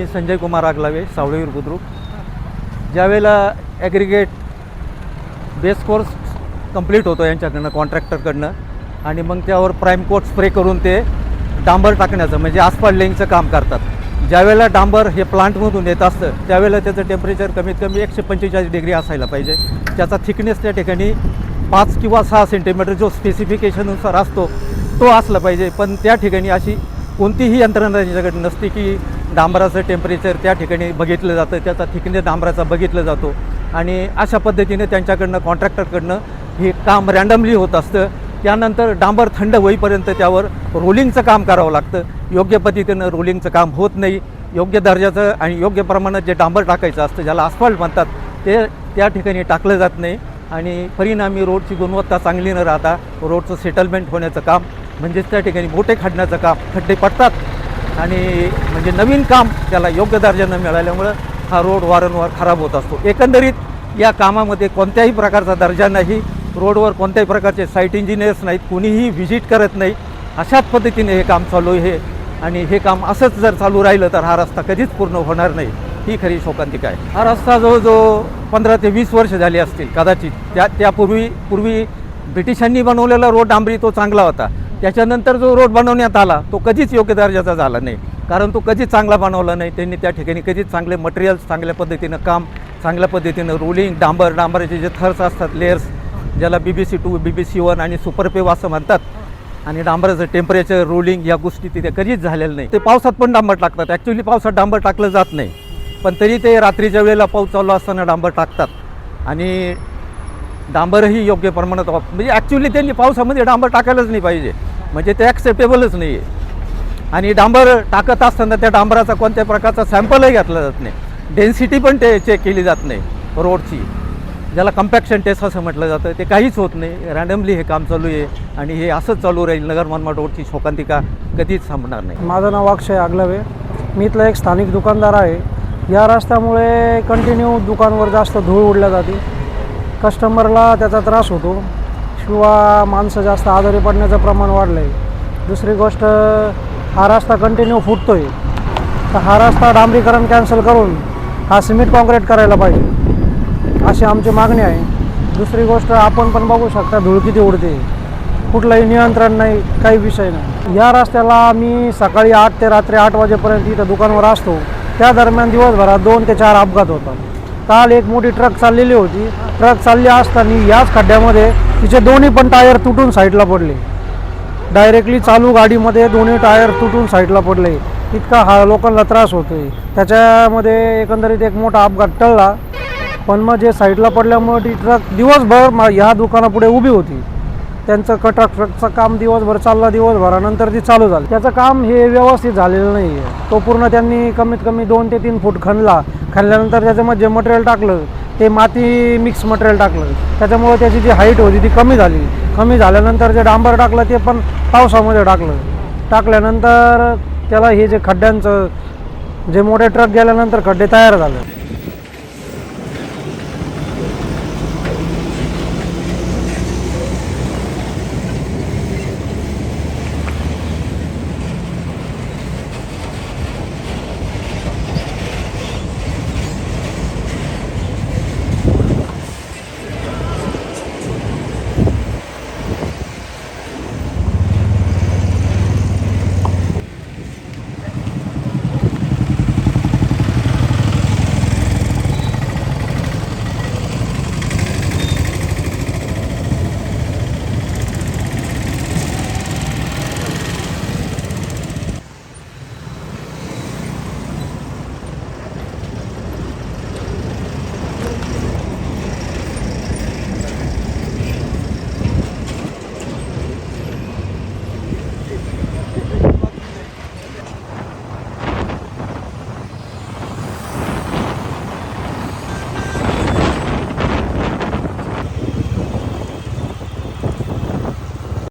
मी संजय कुमार आगलावे, सावळीवर बुद्रुक. ज्यावेळेला aggregate base course complete होतो यांच्याकडनं, कॉन्ट्रॅक्टरकडनं, आणि मग त्यावर प्राईम कोट स्प्रे करून ते डांबर टाकण्याचं म्हणजे आसफाल्ट लेईंगचं काम करतात. ज्यावेळेला डांबर हे प्लांटमधून येत असतं त्यावेळेला त्याचं टेम्परेचर कमीत कमी 145 डिग्री असायला पाहिजे. त्याचा थिकनेस त्या ठिकाणी 5 किंवा 6 सेंटीमीटर जो स्पेसिफिकेशननुसार असतो तो असला पाहिजे. पण त्या ठिकाणी अशी कोणतीही यंत्रणा त्याच्याकडे नसते की डांबराचं टेम्परेचर त्या ठिकाणी बघितलं जातं, त्याचा थिकनेस डांबराचा बघितलं जातो. आणि अशा पद्धतीने त्यांच्याकडनं, कॉन्ट्रॅक्टरकडनं हे काम रँडमली होत असतं. त्यानंतर डांबर थंड होईपर्यंत त्यावर रोलिंगचं काम करावं लागतं. योग्य पद्धतीनं रोलिंगचं काम होत नाही. योग्य दर्जाचं आणि योग्य प्रमाणात जे डांबर टाकायचं असतं, ज्याला आसफाल्ट म्हणतात, ते त्या ठिकाणी टाकलं जात नाही. आणि परिणामी रोडची गुणवत्ता चांगली न राहता रोडचं सेटलमेंट होण्याचं काम, म्हणजेच त्या ठिकाणी मोठे खड्ण्याचं काम, खड्डे पडतात आणि म्हणजे नवीन काम त्याला योग्य दर्जा न मिळाल्यामुळं हा रोड वारंवार खराब होत असतो. एकंदरीत या कामामध्ये कोणत्याही प्रकारचा दर्जा नाही. रोडवर कोणत्याही प्रकारचे साईट इंजिनियर्स नाहीत, कोणीही व्हिजिट करत नाही. अशाच पद्धतीने हे काम चालू आहे आणि हे काम असंच जर चालू राहिलं तर हा रस्ता कधीच पूर्ण होणार नाही. ही खरी शोकांतिका आहे. हा रस्ता जवळजवळ 15 ते 20 वर्ष झाली असतील कदाचित. त्यापूर्वी ब्रिटिशांनी बनवलेला रोड डांबरी तो चांगला होता. त्याच्यानंतर जो रोड बनवण्यात आला तो कधीच योग्य दर्जाचा झाला नाही, कारण तो कधीच चांगला बनवला नाही. त्यांनी त्या ठिकाणी कधीच चांगले मटेरियल्स, चांगल्या पद्धतीनं काम, चांगल्या पद्धतीनं रोलिंग, डांबराचे जे थर्स असतात, लेयर्स, ज्याला BBC2, BBC1 आणि सुपरपेव असं म्हणतात, आणि डांबराचं टेम्परेचर, रोलिंग या गोष्टी तिथे कधीच झालेल्या नाही. ते पावसात पण डांबर टाकतात. ॲक्च्युली पावसात डांबर टाकलं जात नाही, पण तरी ते रात्रीच्या वेळेला पाऊस चालू असताना डांबर टाकतात. आणि डांबरही योग्य प्रमाणात म्हणजे ॲक्च्युली त्यांनी पावसामध्ये डांबर टाकायलाच नाही पाहिजे, म्हणजे ते ॲक्सेप्टेबलच नाही आहे. आणि डांबर टाकत असताना त्या डांबराचा कोणत्या प्रकारचा सॅम्पलही घेतला जात नाही. डेन्सिटी पण ते चेक केली जात नाही रोडची, ज्याला कम्पॅक्शन टेस्ट असं म्हटलं जातं. ते काहीच होत नाही. रँडमली हे काम चालू आहे आणि हे असंच चालू राहील. नगर मनमाड रोडची शोकांतिका कधीच थांबणार नाही. माझं नाव अक्षय आगलावे, मी इथला एक स्थानिक दुकानदार आहे. या रस्त्यामुळे कंटिन्यू दुकानवर जास्त धूळ उडल्या जाते, कस्टमरला त्याचा त्रास होतो, शिवाय माणसं जास्त आजारी पडण्याचं प्रमाण वाढलं आहे. दुसरी गोष्ट, हा रस्ता कंटिन्यू फुटतो आहे, तर हा रस्ता डांबरीकरण कॅन्सल करून हा सिमेंट कॉन्क्रीट करायला पाहिजे, अशी आमची मागणी आहे. दुसरी गोष्ट, आपण पण बघू शकता धूळ किती उडते, कुठलंही नियंत्रण नाही, काही विषय नाही. या रस्त्याला मी सकाळी 8 ते रात्री 8 वाजेपर्यंत इथं दुकानावर असतो. त्या दरम्यान दिवसभरात 2 ते 4 अपघात होतात. काल एक मोठी ट्रक चाललेली होती, ट्रक चालली असताना याच खड्ड्यामध्ये तिचे दोन्ही पण टायर तुटून साईडला पडले. डायरेक्टली चालू गाडीमध्ये दोन्ही टायर तुटून साईडला पडले. इतका हा लोकांना त्रास होतो आहे. त्याच्यामध्ये एकंदरीत एक मोठा अपघात टळला, पण मग जे साईडला पडल्यामुळे ती ट्रक दिवसभर ह्या दुकानापुढे उभी होती. त्यांचं ट्रकचं काम दिवसभर चाललं, दिवसभरानंतर ती चालू झाली. त्याचं काम हे व्यवस्थित झालेलं नाही आहे. तो पूर्ण त्यांनी कमीत कमी 2 ते 3 फूट खणल्यानंतर त्याच्यामध्ये जे मटेरियल टाकलं ते माती मिक्स मटेरियल टाकलं, त्याच्यामुळे त्याची जी हाईट होती ती कमी झाली. कमी झाल्यानंतर जे डांबर टाकलं ते पण पावसामध्ये टाकल्यानंतर त्याला हे जे खड्ड्यांचं जे मोठे ट्रक गेल्यानंतर खड्डे तयार झाले.